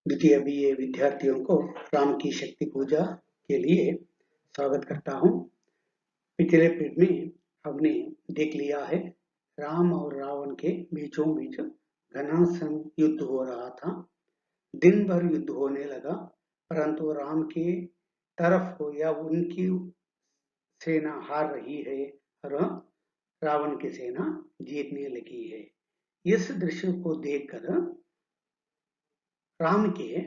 द्वितीय बीए विद्यार्थियों को राम की शक्ति पूजा के लिए स्वागत करता हूँ। पिछले पीढ़ में हमने देख लिया है राम और रावण के बीचों बीच घमासान युद्ध हो रहा था। दिन भर युद्ध होने लगा, परंतु राम की तरफ या उनकी सेना हार रही है और रावण की सेना जीतने लगी है। इस दृश्य को देखकर राम के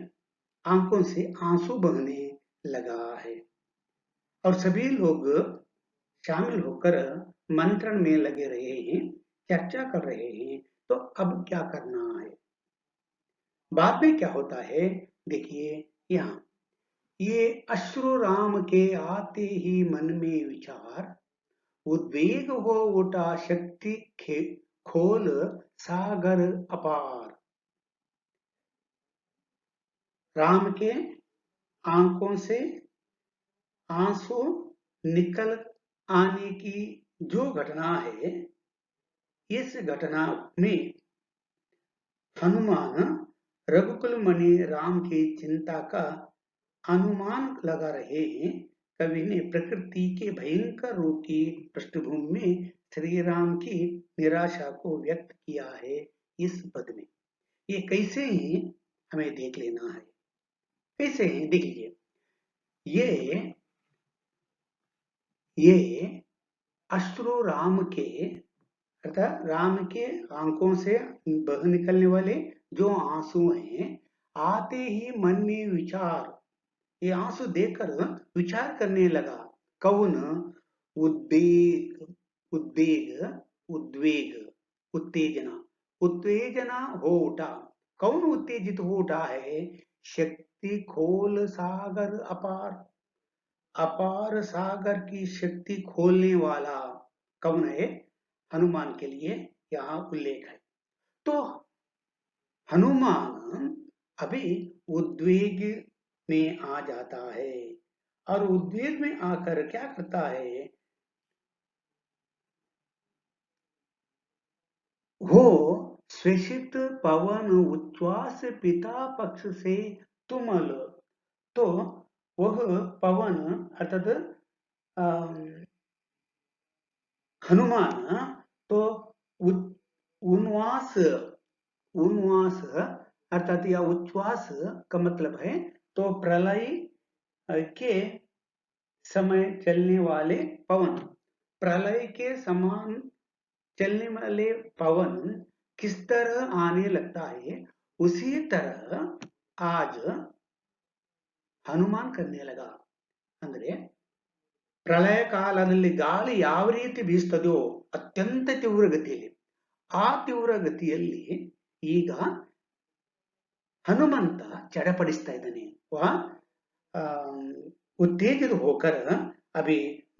आंखों से आंसू बहने लगा है और सभी लोग शामिल होकर मंत्रण में लगे रहे हैं, चर्चा कर रहे हैं। तो अब क्या करना है? बाद में क्या होता है, देखिए यहाँ। ये अश्रु राम के आते ही मन में विचार, उद्वेग हो उठा शक्ति खोल सागर अपार। राम के आंखों से आंसू निकल आने की जो घटना है, इस घटना में हनुमान रघुकुल मणि राम की चिंता का अनुमान लगा रहे हैं। कवि ने प्रकृति के भयंकर रूप की पृष्ठभूमि में श्री राम की निराशा को व्यक्त किया है इस पद में। ये कैसे ही हमें देख लेना है। कैसे ही देख लीजिए, ये अश्रु राम के अर्थात राम के आंखों से बह निकलने वाले जो आंसू हैं, आते ही मन में विचार, ये आंसू देखकर विचार करने लगा। कौन? उद्वेग, उद्वेग, उद्वेग, उत्तेजना, उत्तेजना हो उठा। कौन उत्तेजित हो उठा है? शक्ति खोल सागर अपार, अपार सागर की शक्ति खोलने वाला कौन है? हनुमान के लिए यहाँ उल्लेख है। तो हनुमान अभी उद्वेग में आ जाता है और उद्वेग में आकर क्या करता है, वो स्वेषित पवन उच्छ्वास पिता पक्ष से तुमल। तो वह पवन अर्थात हनुमान तो उन्वास, उन्वास अर्थात या उच्छ्वास का मतलब है तो प्रलय के समय चलने वाले पवन, प्रलय के समान चलने वाले पवन किस तरह आने लगता है, उसी तरह आज ಹನುಮಾನ್ करने लगा. ಅಂದ್ರೆ ಪ್ರಳಯ ಕಾಲದಲ್ಲಿ ಗಾಳಿ ಯಾವ ರೀತಿ ಬೀಸ್ತದೋ ಅತ್ಯಂತ ತೀವ್ರಗತಿಯಲ್ಲಿ, ಆ ತೀವ್ರಗತಿಯಲ್ಲಿ ಈಗ हनुमंत चढ़पड़िस्ता इದ್ದಾನೆ. वह उत्तेजित होकर अभी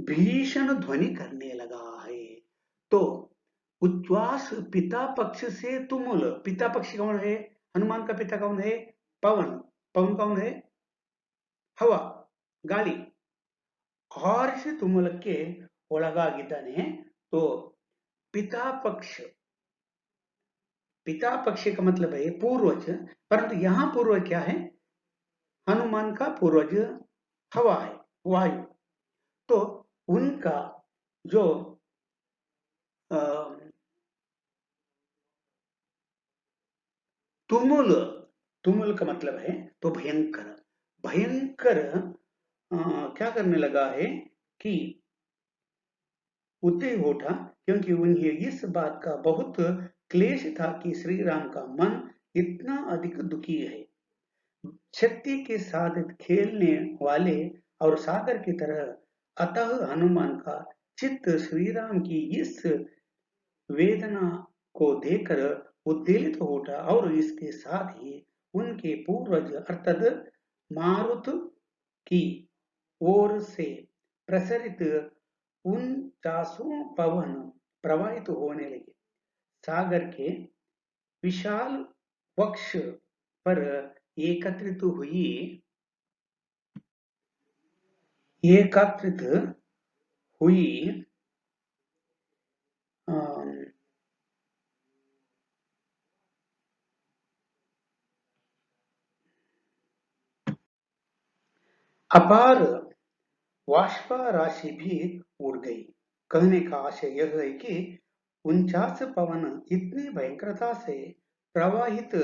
भीषण ध्वनि करने लगा है. तो उच्छ्वास पिता पक्ष से तुमुल, पिता पक्ष कौन है? हनुमान का पिता कौन है? पवन. पवन कौन है? हवा, ಗಾಳಿ. ಆರಿಸಿ ತುಮುಲಕ್ಕೆ ಒಳಗಾಗಿದ್ದಾನೆ. तो पिता पक्ष, पिता पक्ष का मतलब है पूर्वज, परंतु यहाँ पूर्वज क्या है? हनुमान का पूर्वज हवा है, वायु. तो उनका जो तुमुल, तुमुल का मतलब है तो भयंकर, भयंकर क्या करने लगा है कि उद्वेग उठा, क्योंकि उन्हें इस बात का बहुत क्लेश था कि श्री राम का मन इतना अधिक दुखी है. शक्ति के साथ खेलने वाले और सागर की तरह अतः हनुमान का चित्त श्री राम की इस वेदना को देखकर उद्वेलित हो उठा और इसके साथ ही उनके पूर्वज अर्थात मारुत की ओर से प्रसरित उनचासों पवन प्रवाहित होने लगे. सागर के विशाल वक्ष पर एकत्रित हुई, एकत्रित हुई अपार वाष्प राशि भी उड़ गई। कहने का आशय यह है कि 49 पवन इतनी भयंकरता से प्रवाहित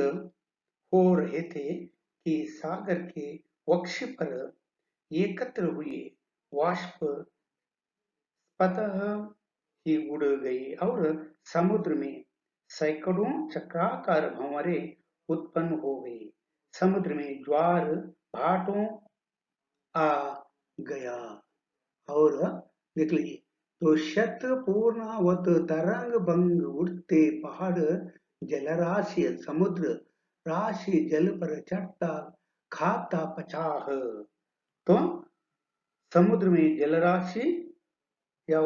हो रहे थे कि सागर के वक्ष पर एकत्र हुए वाष्प स्वतः ही उड़ गई और समुद्र में सैकड़ों चक्राकार भंवरें उत्पन्न हो गई। समुद्र में ज्वार भाटों आ गया और देख लीजिए, तो शत पूर्णावत तरंग भंग उठते पहाड़ जलराशि समुद्र राशि जल पर चढ़ता खाता पचाह। तो समुद्र में जलराशि या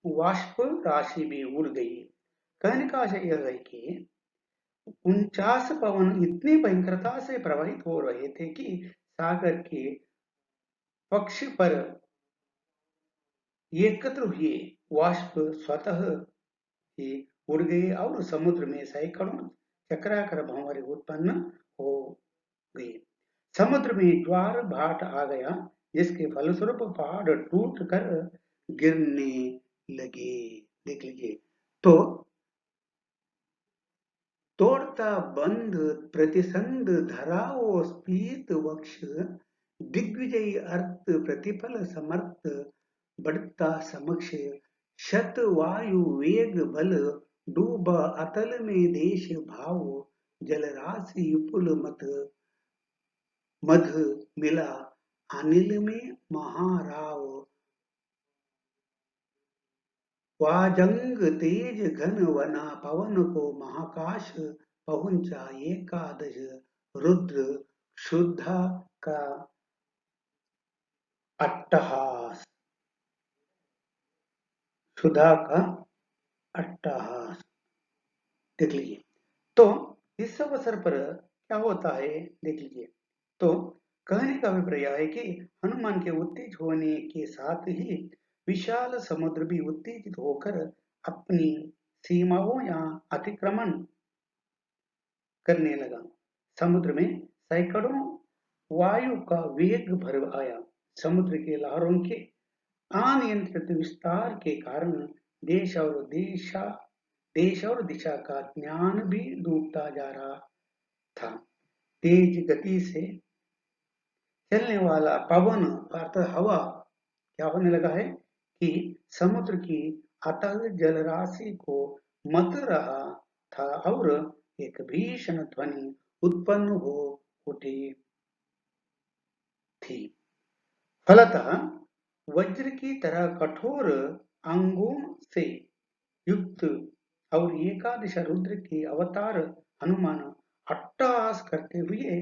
वाष्प राशि भी उड़ गई। कहने का आशय यह है कि 49 पवन इतनी भयंकरता से प्रवाहित हो रहे थे कि सागर के पक्ष पर एकत्र हुए वाष्प स्वतः ही उड़ गए और समुद्र में सैकड़ों चक्राकार भंवर उत्पन्न हो गए। समुद्र में ज्वार भाट आ गया, जिसके फलस्वरूप पहाड़ टूट कर गिरने लगे। देख लीजिए, तो तोड़ता बंध प्रतिसंध धराओ स्पीत वक्ष दिग्विजयी अर्थ प्रतिफल समर्थ बढ़ता समक्ष शत वायु वेग बल डूबा अतल में देश भाव जल राशि पुल मत मध मिला अनिल में महाराव वाजंग तेज घन वना पवन को महाकाश पहुंचा एकादश रुद्र शुद्धा का अट्टहास सुधा का अट्टहास। देख लीजिए, तो इस अवसर पर क्या होता है, देख लीजिए। तो कहने का अभिप्राय है कि हनुमान के उत्तेजित होने के साथ ही विशाल समुद्र भी उत्तेजित होकर अपनी सीमाओं या अतिक्रमण करने लगा। समुद्र में सैकड़ों वायु का वेग भर आया। समुद्र के लहरों के अनियंत्रित विस्तार के कारण देश और दिशा देश और दिशा का ज्ञान भी डूबता जा रहा था। तेज गति से चलने वाला पवन अर्थात हवा क्या होने लगा है कि समुद्र की अतल जलराशि को मत रहा था और एक भीषण ध्वनि उत्पन्न हो उठी थी। फलतः वज्र की तरह कठोर अंगों से युक्त और एकादश रुद्र के अवतार हनुमान अट्टहास करते हुए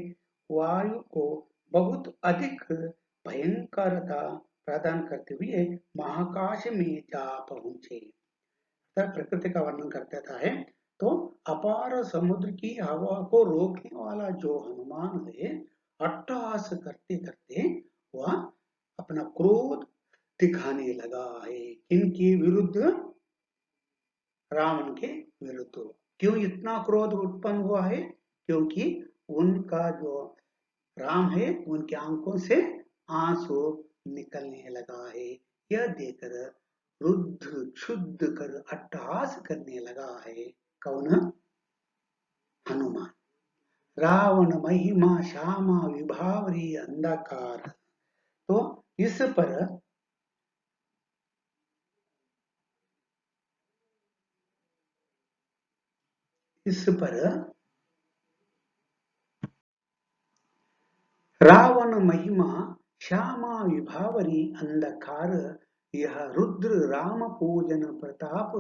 वायु को बहुत अधिक भयंकरता प्रदान करते हुए महाकाश में जा पहुंचे। प्रकृति का वर्णन करता है, तो अपार समुद्र की हवा को रोकने वाला जो हनुमान है, अट्टहास करते करते वह अपना क्रोध दिखाने लगा है। किनके विरुद्ध? रावण के विरुद्ध। क्यों इतना क्रोध उत्पन्न हुआ है? क्योंकि उनका जो राम है, उनकी आंखों से आंसू निकलने लगा है। यह देखकर रुद्र क्षुद्ध कर अट्टहास करने लगा है। कौन? हनुमान। रावण महिमा श्यामा विभावरी अंधकार। तो इस पर रावण महिमा श्यामा विभावरी अंधकार, यह रुद्र राम पूजन प्रताप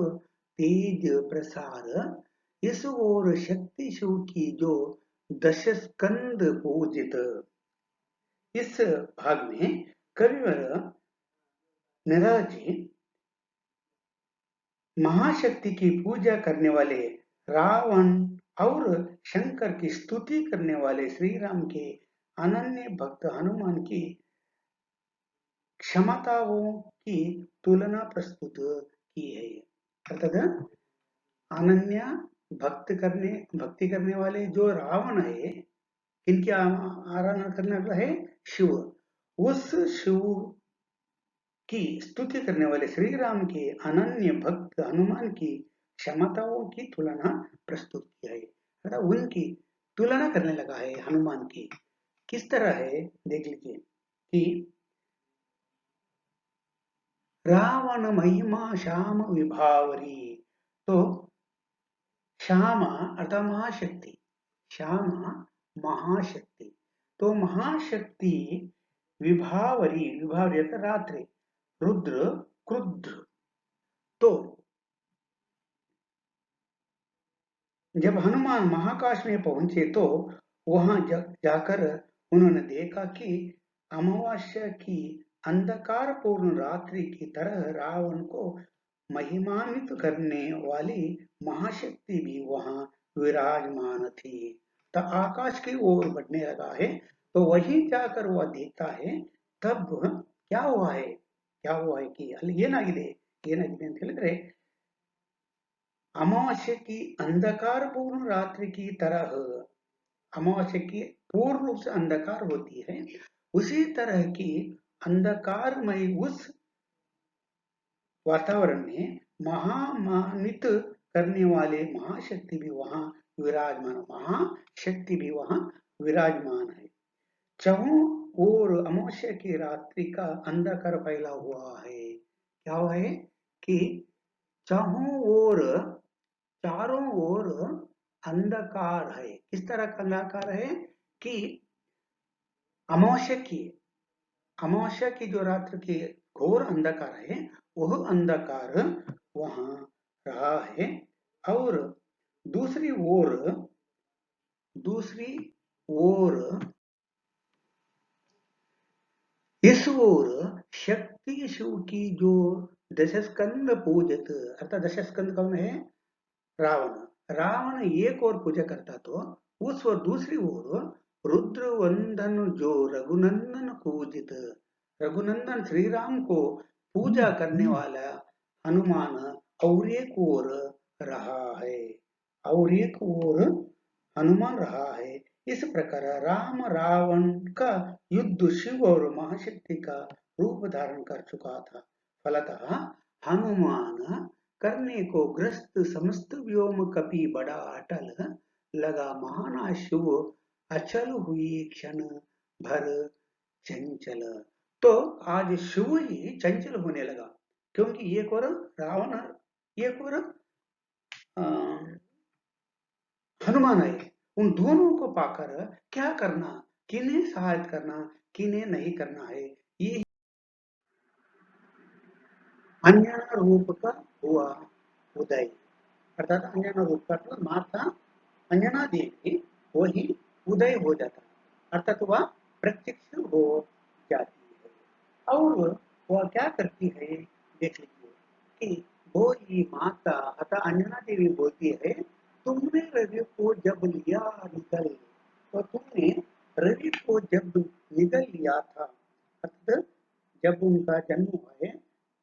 तेज प्रसार, इस ओर शक्ति शिव की जो दश स्कंद पूजित। इस भाग में कविवर निरज जी महाशक्ति की पूजा करने वाले रावण और शंकर की स्तुति करने वाले श्री राम के अनन्य भक्त हनुमान की क्षमताओं की तुलना प्रस्तुत की है। अर्थात अनन्य भक्ति करने वाले जो रावण है, इनकी आराधना करने वाला है शिव, उस शिव की स्तुति करने वाले श्री राम के अनन्य भक्त हनुमान की क्षमताओं की तुलना प्रस्तुत किया है, मतलब उनकी तुलना करने लगा है हनुमान की। किस तरह है देख लीजिए कि रावण महिमा श्याम विभावरी, तो श्यामा अर्थात महाशक्ति, श्यामा महाशक्ति, तो महाशक्ति विभावरी, विभावरी अर्थात रात्रि, रुद्र क्रुद्र। तो जब हनुमान महाकाश में पहुंचे तो वहां जाकर उन्होंने देखा कि अमावस्या की अंधकारपूर्ण रात्रि की तरह रावण को महिमान्वित करने वाली महाशक्ति भी वहां विराजमान थी। तो आकाश की ओर बढ़ने लगा है, तो वहीं जाकर वह देखता है। तब क्या हुआ है, क्या हुआ है कि ಏನಾಗಿದೆ ಏನಾಗಿದೆ ಅಂತ ಹೇಳಿದ್ರೆ अमावस्या की अंधकारपूर्ण रात्रि की तरह, अमावस्या की पूर्ण रूप से अंधकार होती है, उसी तरह की अंधकारमय उस वातावरण में महामान्वित करने वाले महाशक्ति भी वहां विराजमान, महाशक्ति भी वहां विराजमान है। चारों ओर अमावस्या की रात्रि का अंधकार फैला हुआ है। क्या हुआ है कि चारों ओर, चारों ओर अंधकार है। किस तरह का अंधकार है कि अमावस्या की, अमावस्या की जो रात्रि की घोर अंधकार है, वह अंधकार वहां रहा है। और दूसरी ओर, दूसरी ओर इस ओर शक्ति शिव की जो दशस्कंद पूजित, अर्थात दशस्कंद कौन है, रावण, रावण एक और पूजा करता तो उस और दूसरी ओर रुद्र वंदन जो रघुनंदन पूजित, रघुनंदन श्री राम को पूजा करने वाला हनुमान और एक ओर रहा है, और एक ओर हनुमान रहा है। इस प्रकार राम रावण का युद्ध शिव और महाशक्ति का रूप धारण कर चुका था। फलतः हनुमान करने को ग्रस्त समस्त व्योम कपि बड़ा अटल लगा महाना शिव अचल हुई क्षण भर चंचल। तो आज शिव ही चंचल होने लगा, क्योंकि एक और रावण, एक और हनुमान आए। उन दोनों को पाकर क्या करना, किन्हें सहायता करना, किन्हें नहीं करना है, ये अंजना रूप का हुआ उदय। अर्थात अंजना रूप का तो माता अंजना देवी वही उदय हो जाता, अर्थात वह प्रत्यक्ष हो जाती है। और वह क्या करती है देख लीजिए कि वो ही माता अतः अंजना देवी बोलती है, तुमने रवि को जब लिया निकल, तो तुमने रवि को जब निकल लिया था, अर्थात जब उनका जन्म हुआ है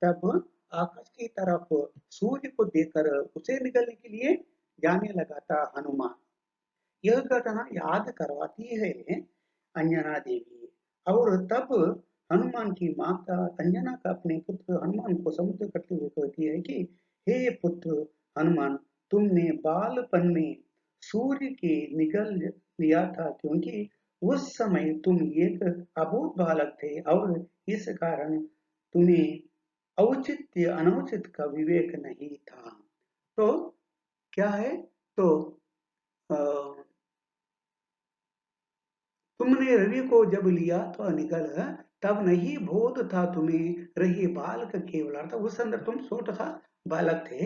तब आकाश की तरफ सूर्य को देखकर उसे निकलने के लिए जाने लगा था हनुमान। यह घटना याद करवाती है अंजना देवी। और तब हनुमान की माता अंजना का अपने पुत्र हनुमान को संबोधित करते हुए कहती है कि हे पुत्र हनुमान, तुमने बालपन में सूर्य के निगल लिया था, क्योंकि उस समय तुम एक अबोध बालक थे और इस कारण तुम्हें औचित्य अनौचित का विवेक नहीं था। तो क्या है, तो तुमने रवि को जब लिया तो निकल, तब नहीं बोध था तुम्हें, रही बालक केवल, अर्थात उस अंदर तुम छोटा सा बालक थे।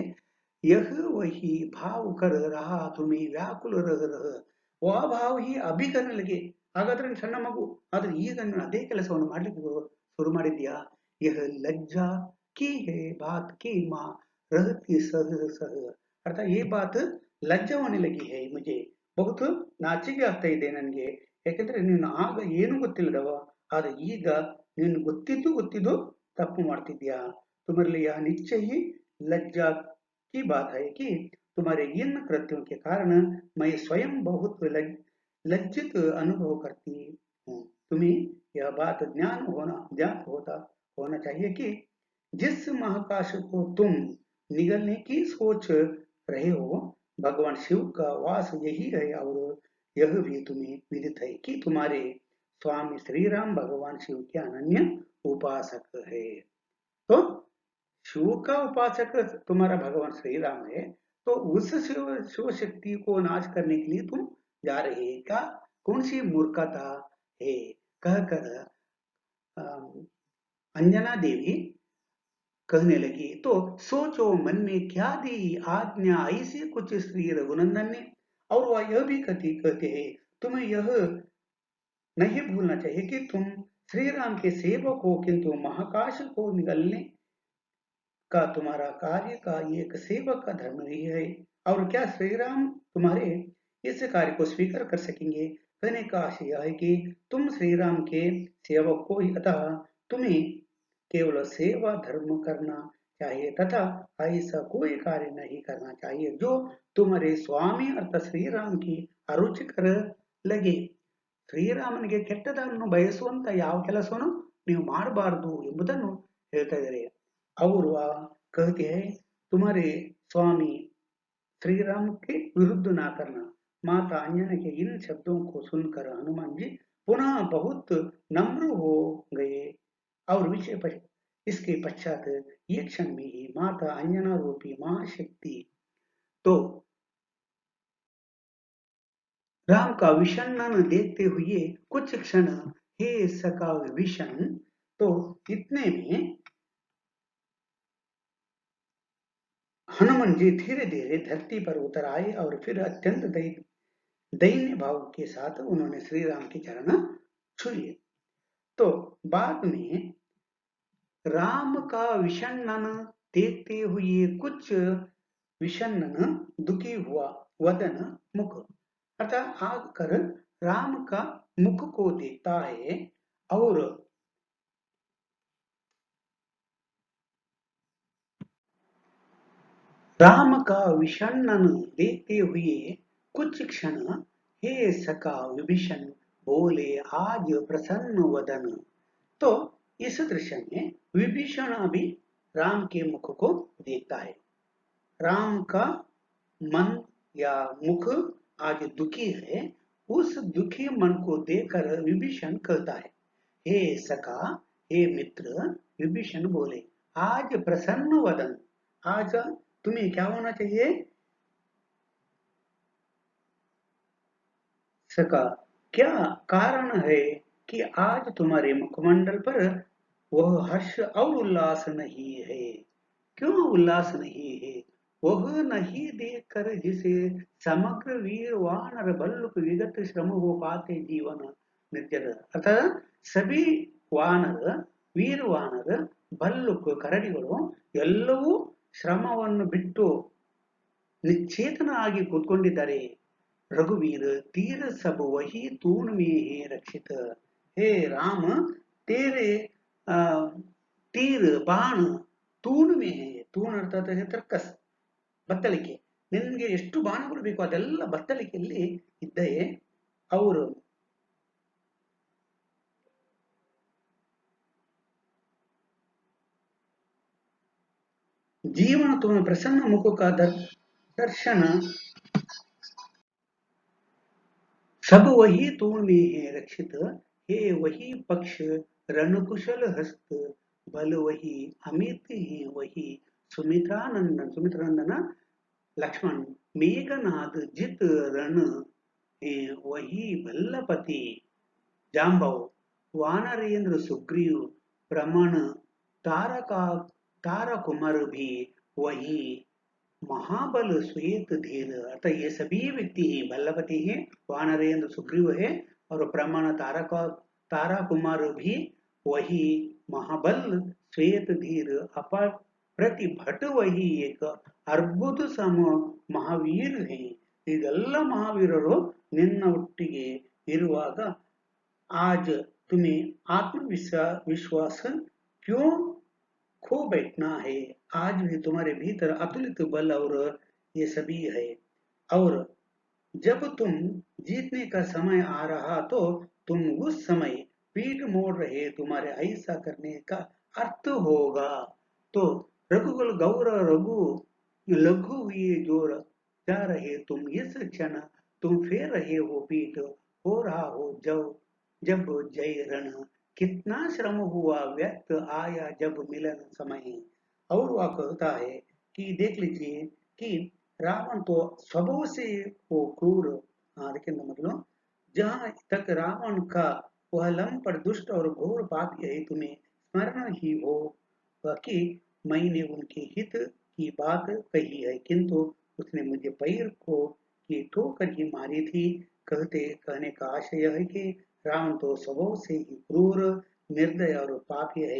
यह वही भाव कर रहा तुम्हें व्याकुल रह रह, वह भाव ही अभी करने लगे। ಹಾಗಾದ್ರೆ ಸಣ್ಣ ಮಗು ಆದ್ರೆ ಈಗ ನಾನು ಅದೇ ಕೆಲಸವನ್ನು ಮಾಡ್ಲಿಕ್ಕೆ ಶುರು ಮಾಡಿದ್ಯಾ, यह लज्जा की है बात की माँ रहती सह सह, अर्थात ये बात लज्जा होने लगी है मुझे, बहुत ನಾಚಿಕೆ ಆಗ್ತಾ ಇದೆ ನನಗೆ, ಯಾಕಂದ್ರೆ ನೀನು ಆಗ ಏನು ಗೊತ್ತಿಲ್ಲದವ, ಆದ್ರೆ ಈಗ ನೀನು ಗೊತ್ತಿದ್ದು ಗೊತ್ತಿದ್ದು ತಪ್ಪು ಮಾಡ್ತಿದ್ಯಾ। तुम्हारे लिए यह निश्चय ही लज्जा की बात है कि तुम्हारे इन कृत्यों के कारण मैं स्वयं बहुत लज्जित अनुभव करती हूँ। तुम्हें यह बात ज्ञात होना चाहिए कि जिस महाकाश को तुम निगलने की सोच रहे हो, भगवान शिव का वास यही है, और यह भी तुम्हें विदित है कि तुम्हारे स्वामी श्री राम भगवान शिव के अनन्य उपासक है। तो शिव का उपासक तुम्हारा भगवान श्री राम है, तो उस शिव शक्ति को नाश करने के लिए तुम जा रहे हैं क्या? कौन सी मूर्खता है? कहकर अंजना देवी कहने लगी। तो सोचो मन में क्या दी आज्ञा ऐसी कुछ श्री रघुनंदन ने। और वह यह भी कहते हैं, तुम्हें यह नहीं भूलना चाहिए कि तुम श्री राम के सेवक हो, किंतु महाकाश को निगलने का तुम्हारा कार्य का एक सेवक का धर्म नहीं है। और क्या श्री राम तुम्हारे इस कार्य को स्वीकार कर सकेंगे? कहने का आशय यह है कि तुम श्री राम के सेवक को ही, अतः तुम्हें केवल सेवा धर्म करना चाहिए तथा ऐसा कोई कार्य नहीं करना चाहिए जो तुम्हारे स्वामी अर्थात श्री राम की अरुचिकर लगे. ಶ್ರೀರಾಮನಿಗೆ ಕೆಟ್ಟದನ್ನು ಬಯಸುವಂತ ಯಾವ ಕೆಲಸವನ್ನು ನೀವು ಮಾಡಬಾರದು ಎಂಬುದನ್ನು ಹೇಳ್ತಾ ಇದ್ದಾರೆ. ಅವರು कहते हैं तुम्हारे स्वामी श्री राम के विरुद्ध ना करना. माता अंजना के इन शब्दों को सुनकर हनुमान जी पुनः बहुत नम्र हो गए और इसके पश्चात एक क्षण में ही माता अंजना रूपी महाशक्ति तो राम का विषण्ण देखते हुए कुछ क्षण हे सका विभीषण. तो इतने में हनुमान जी धीरे धीरे धरती पर उतर आए और फिर अत्यंत दैन्य भाव के साथ उन्होंने श्री राम के चरण छुए. तो बाद में राम का विषण्ण देखते हुए कुछ विषण्ण दुखी हुआ वदन मुख अर्थात आकर राम का मुख को देखता है और राम का विषण्ण देखते हुए कुछ क्षण हे सखा विभीषण बोले आज प्रसन्न वदन. तो इस दृश्य में विभीषण अभी राम के मुख को देखता है. राम का मन या मुख आज दुखी है. उस दुखी मन को देखकर विभीषण कहता है हे सखा हे मित्र. विभीषण बोले आज प्रसन्न वदन. आज तुम्हें क्या होना चाहिए? सखा क्या कारण है कि आज तुम्हारे मुखमंडल पर वह हर्ष और उल्लास नहीं है? क्यों उल्लास नहीं है? वह नहीं देखकर जिसे समग्र वीर वानर बल्लुक विगत श्रम हो पाते जीवन निर्जर. अर्थात सभी ವಾನರ ವೀರ ವಾನರ ಬಲ್ಲುಕು ಕರಡಿಗಳು ಎಲ್ಲವೂ ಶ್ರಮವನ್ನು ಬಿಟ್ಟು ನಿಶ್ಚೇತನ ಆಗಿ ಕೂತ್ಕೊಂಡಿದ್ದಾರೆ. रघुवीर तीर सब वही तूण में है रक्षित. हे राम तेरे तीर बाण तूण में है. तूಣ ಅರ್ಥಾತ್ ತರ್ಕಸ್ ಬತ್ತಳಿಕೆ. ನಿನ್ಗೆ ಎಷ್ಟು ಬಾಣಗಳು ಬೇಕು ಅದೆಲ್ಲ ಬತ್ತಳಿಕೆಯಲ್ಲಿ ಇದ್ದೇ. ಅವರು जीवन तुम्हें प्रसन्न मुख का दर्शन सब वही तूण में है रक्षित. हे वही पक्ष रणकुशल हस्त बल वही अमित है वही सुमित्रानंदन लक्ष्मण मेघनाद जित रण है वही भल्लपति जाम्बव वानरेंद्र सुग्रीव प्रमण तारका तारकुमार भी वही महाबल श्वेत धीर. अर्थात ये सभी व्यक्ति हैं. बल्लपति है, वानरेंद्र सुग्रीव है और प्रमाण तारा कुमार भी वही महाबल श्वेत धीर अपर प्रतिभट वही एक ಅದ್ಭುತ ಸಮ ಮಹಾವೀರ ಹೇ. ಇದೆಲ್ಲ ಮಹಾವೀರರು ನಿನ್ನ ಒಟ್ಟಿಗೆ ಇರುವಾಗ आज तुम्हें आत्मविश्वास क्यों खो बैठना है? आज भी तुम्हारे भीतर अतुलित बल और ये सभी है. और जब तुम जीतने का समय आ रहा तो तुम उस समय पीठ मोड़ रहे, तुम्हारे ऐसा करने का अर्थ होगा। तो रघुकुल गौर रघु लघु हुए जोर जा रहे तुम इस क्षण, तुम फेर रहे हो पीठ, हो रहा हो जब जब जय रण, कितना श्रम हुआ व्यक्त आया जब मिलन समय। और वह कहता है कि देख लीजिए कि रावण तो स्वभाव से वो क्रूर, हाँ लेकिन मतलब जहाँ तक रावण का वह लंपट दुष्ट और घोर पापी है, तुम्हें स्मरण ही हो कि मैंने उनके हित की बात कही है, किंतु उसने मुझे पैर को की ठोकर ही मारी थी। कहने का आशय है कि रावण तो स्वभाव से ही क्रूर, निर्दय और पापी है।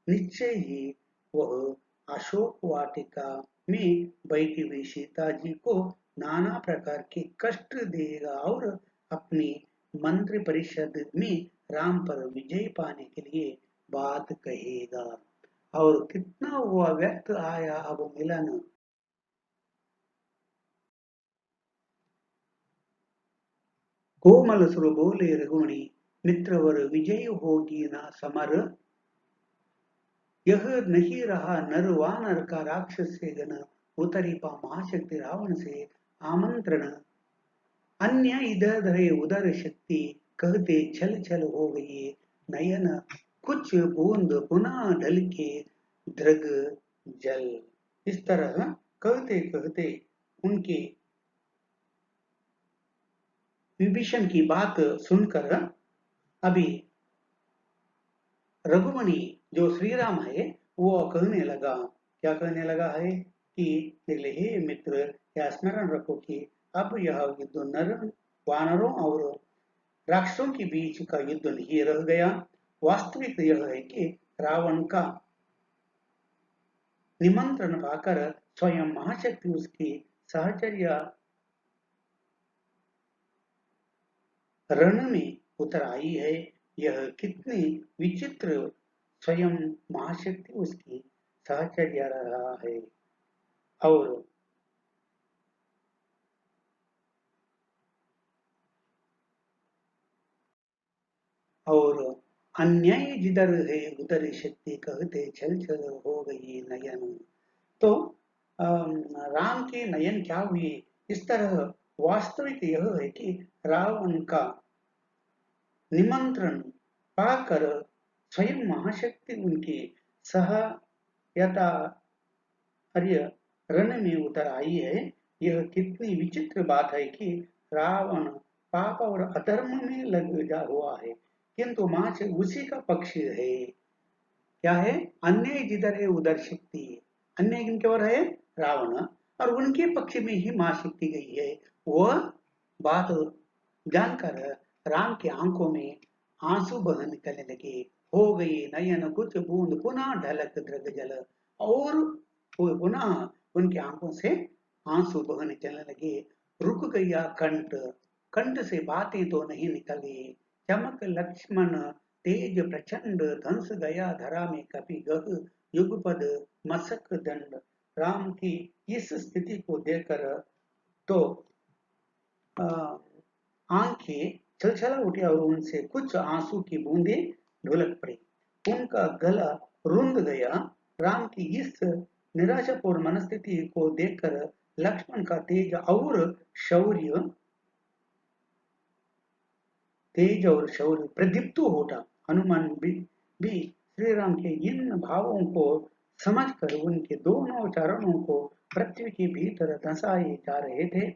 निश्चय ही वह अशोक वाटिका में बैठी हुई सीता जी को नाना प्रकार के कष्ट देगा और अपनी मंत्री परिषद में राम पर विजय पाने के लिए बात कहेगा। और कितना हुआ व्यक्त आया अब मिलन। कोमल सुर बोले रघुमणि, मित्रवर विजय होगी ना समर, यह नहीं रहा नर वानर का राक्षस से गण, उतरी पा महाशक्ति रावण से आमंत्रण, अन्य इधर धरे उधर शक्ति, कहते छल छल हो गई नयन, कुछ बूंद पुनः ढल के दृग जल। इस तरह कहते कहते उनके विभीषण की बात सुनकर अभी रघुमणि जो श्री राम है वो कहने लगा, क्या कहने लगा है कि हे मित्र, यह स्मरण रखो कि अब यह युद्ध नर वानरों और राक्षसों के बीच का युद्ध नहीं रह गया। वास्तविक यह है कि रावण का निमंत्रण पाकर स्वयं महाशक्ति उसकी सहचर्य रण में उतर आई है। यह कितनी विचित्र, स्वयं महाशक्ति उसकी सहचर्य रहा है। और और अन्याय जिधर है उधर शक्ति, कहते छल छल हो गई नयन। तो राम के नयन क्या हुए, इस तरह वास्तविक यह है कि रावण का निमंत्रण पाकर स्वयं महाशक्ति उनकी सहायता अर्य रण में उतर आई है। यह कितनी विचित्र बात है कि रावण पाप और अधर्म में लग जा हुआ है, किंतु मां से उसी का पक्ष है। क्या है? अन्य जिधर है उधर शक्ति है। अन्य किनके ओर है? रावण। और उनके पक्ष में ही मां शक्ति गई है। वह बात जानकर राम की आंखों में आंसू बह निकलने लगे। हो गई नयन कुछ बूंद पुनः ढलक दृग जल, और वो पुनः उनकी आंखों से आंसू बहने चलने लगे। रुक गया कंठ, कंठ से बातें तो नहीं निकली। चमक लक्ष्मण तेज प्रचंड, धंस गया धरा में कपि गह, युगपद मसक दंड। राम की इस स्थिति को देखकर तो आंखें छलछला उठी और उनसे कुछ आंसू की बूंदें ढुलक पड़ी। उनका गला रुंध गया। राम की इस निराशापूर्ण मनस्थिति को देखकर लक्ष्मण का शौर्य तेज और शौर्य प्रदीप्त हो उठा। हनुमान भी श्री राम के इन भावों को समझकर उनके दोनों चरणों को पृथ्वी के भीतर धंसाए जा रहे थे।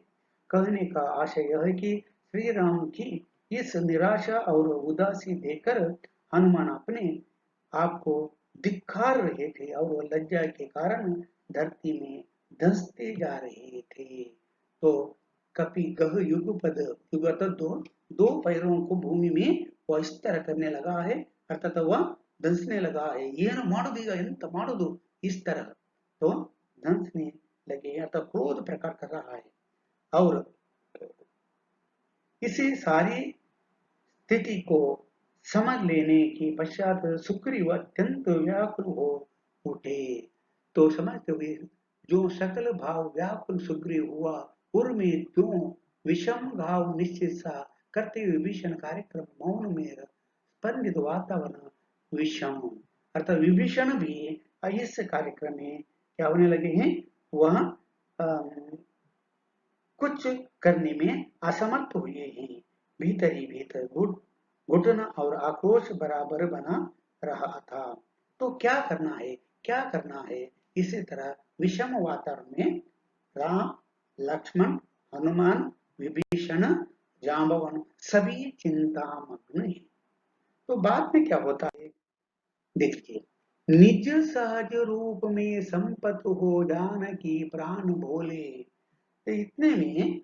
कहने का आशय यह है कि श्री राम की इस निराशा और उदासी देखकर हनुमान अपने आप को धिक्कार रहे थे और वह लज्जा के कारण धरती में धंसते जा रहे थे। तो कपि गह युगपद, युगत दो दो पैरों को भूमि में वह इस तरह करने लगा है, अर्थात वह धंसने लगा है। ಏನು ಮಾಡುದೀಗ ಎಂತ ಮಾಡುದು इस तरह तो धंसने लगे अर्थात क्रोध प्रकट कर रहा है। और इसी सारी स्थिति को समझ लेने के पश्चात सुग्रीव अत्यंत व्याकुल हो उठे। तो समझते हुए जो सकल भाव व्याकुल सुग्रीव हुआ, उर में त्यों विषम घाव निश्चित सा, करते विभीषण कार्यक्रम मौन में स्पंदित वातावरण विषम, अर्थात विभीषण भी इस कार्यक्रम में क्या होने लगे हैं, वह कुछ करने में असमर्थ हुए हैं। भीतर ही भीतर घुटन और आक्रोश बराबर बना रहा था। तो क्या करना है, क्या करना है? इसी तरह विषम वातावरण में राम, लक्ष्मण, हनुमान, विभीषण, जाम्बवन सभी चिंतामग्न हैं। तो बाद में क्या होता है, देखिए, निज सहज रूप में संपत हो जानकी प्राण भोले। तो इतने में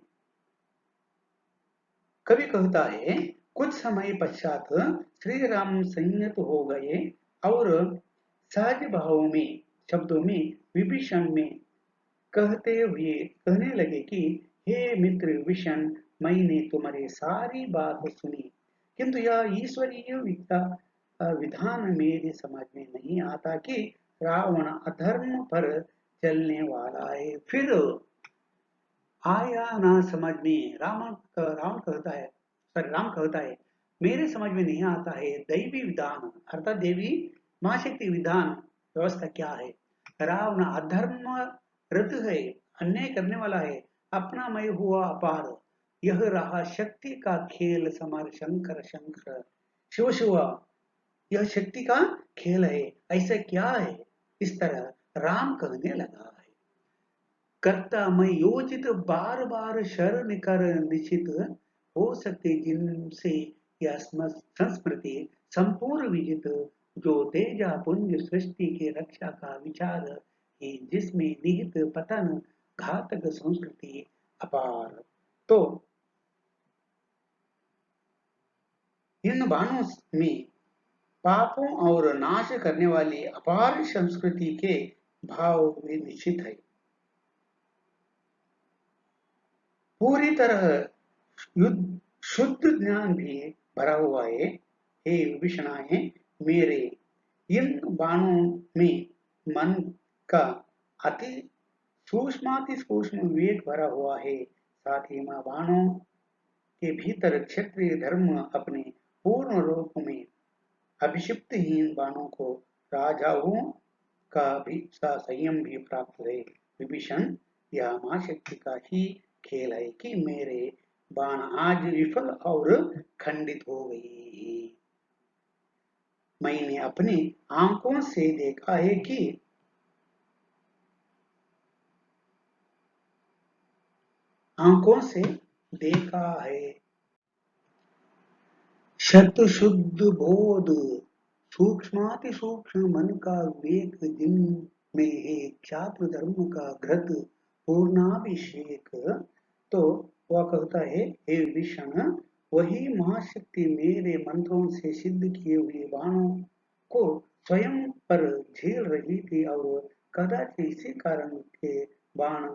कवि कहता है, कुछ समय पश्चात श्री राम संयत हो गए और सहज भाव में, शब्दों में विभीषण में कहते हुए कहने लगे कि हे मित्र विभीषण, मैंने तुम्हारी सारी बात सुनी, किंतु यह ईश्वरीय विधान मेरे समझ में नहीं आता कि रावण अधर्म पर चलने वाला है। फिर आया ना समझ में, राम कहता है, सॉरी राम कहता है, मेरे समझ में नहीं आता है दैवी विधान, अर्थात देवी महाशक्ति विधान व्यवस्था क्या है। रावण अधर्म रत है, अन्याय करने वाला है, अपना मय हुआ अपार, यह रहा शक्ति का खेल समार शंकर शंकर, शिव शिव, यह शक्ति का खेल है, ऐसा क्या है? इस तरह राम कहने लगा है। करता मैं योजित बार बार शरण कर निश्चित हो सकते जिनसे यह संस्मृति संपूर्ण विजित, जो तेजा पुंज सृष्टि के रक्षा का विचार है, जिसमें निहित पतन घातक संस्कृति अपार। तो इन बाणों में पापों और नाश करने वाली अपार संस्कृति के भाव में निश्चित है। पूरी तरह युद्ध शुद्ध ज्ञान भी भरा हुआ है। हे विभीषणाए मेरे, इन बाणों में मन का अति सूक्ष्माति सूक्ष्म विवेक भरा हुआ है। साथ ही मां बाणों के भीतर क्षत्रिय धर्म अपने पूर्ण रूप में अभिषिप्तहीन बाणों को राजाओं का भी संयम भी प्राप्त है। विभीषण, यह मां शक्ति का ही खेल है कि मेरे बाण आज विफल और खंडित हो गई। मैंने अपनी आंखों से देखा है कि आंखों से देखा है शत शुद्ध बोध, सूक्ष्माति सूक्ष्म मन का विवेक जिन में है, क्षात्र धर्म का घृत पूर्णाभिषेक। तो वह कहता है, हे विभीषण, वही महाशक्ति मेरे मंत्रों से सिद्ध किए हुए बाणों को स्वयं पर झेल रही थी और कदाचित इसी बाण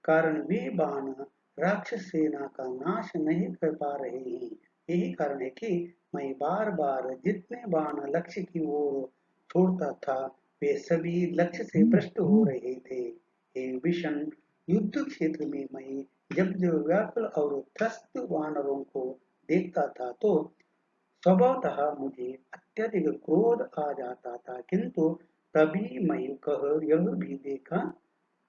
कारण वे बाण राक्षस सेना का नाश नहीं कर पा रहे हैं। यही कारण है कि मैं बार बार जितने बाण लक्ष्य की ओर छोड़ता था, वे सभी लक्ष्य से भ्रष्ट हो रहे थे। हे विषण, युद्ध क्षेत्र में मैं जब जब व्याकुल और त्रस्त वानरों को देखता था, तो स्वभावतः मुझे अत्यधिक क्रोध आ जाता था, किंतु तभी मैं यह भी देखा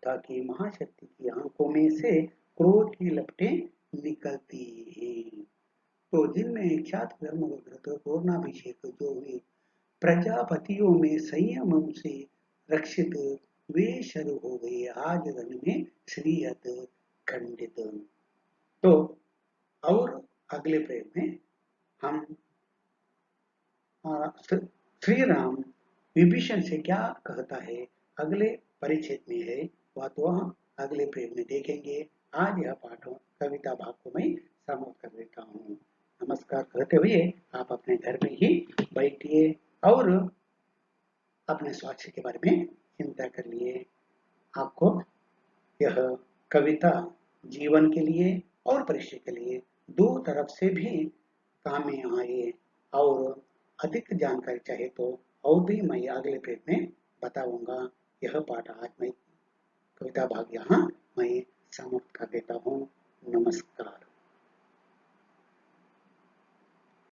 था कि महाशक्ति की आंखों में से क्रोध की लपटें निकलती हैं। तो जिनमें ख्यात धर्म पूर्णाभिषेक जो हुए प्रजापतियों में संयम से रक्षित, वे शुरू हो गए आज रण में श्रीयत खंडित। तो और अगले प्रेम में हम श्री राम विभीषण से क्या कहता है, अगले परिच्छेद में है, वह तो हम अगले प्रेम में देखेंगे। आज यह पाठ कविता भाग को मैं समाप्त कर देता हूँ। नमस्कार कहते हुए आप अपने घर में ही बैठिए और अपने स्वास्थ्य के बारे में चिंता कर लिए। आपको यह कविता जीवन के लिए और परिचय के लिए दो तरफ से भी काम में आए, और अधिक जानकारी चाहे तो और भी मैं अगले पेज में बताऊंगा। यह पाठ आज मैं कविता भाग यहाँ मैं समाप्त कर देता हूँ। नमस्कार।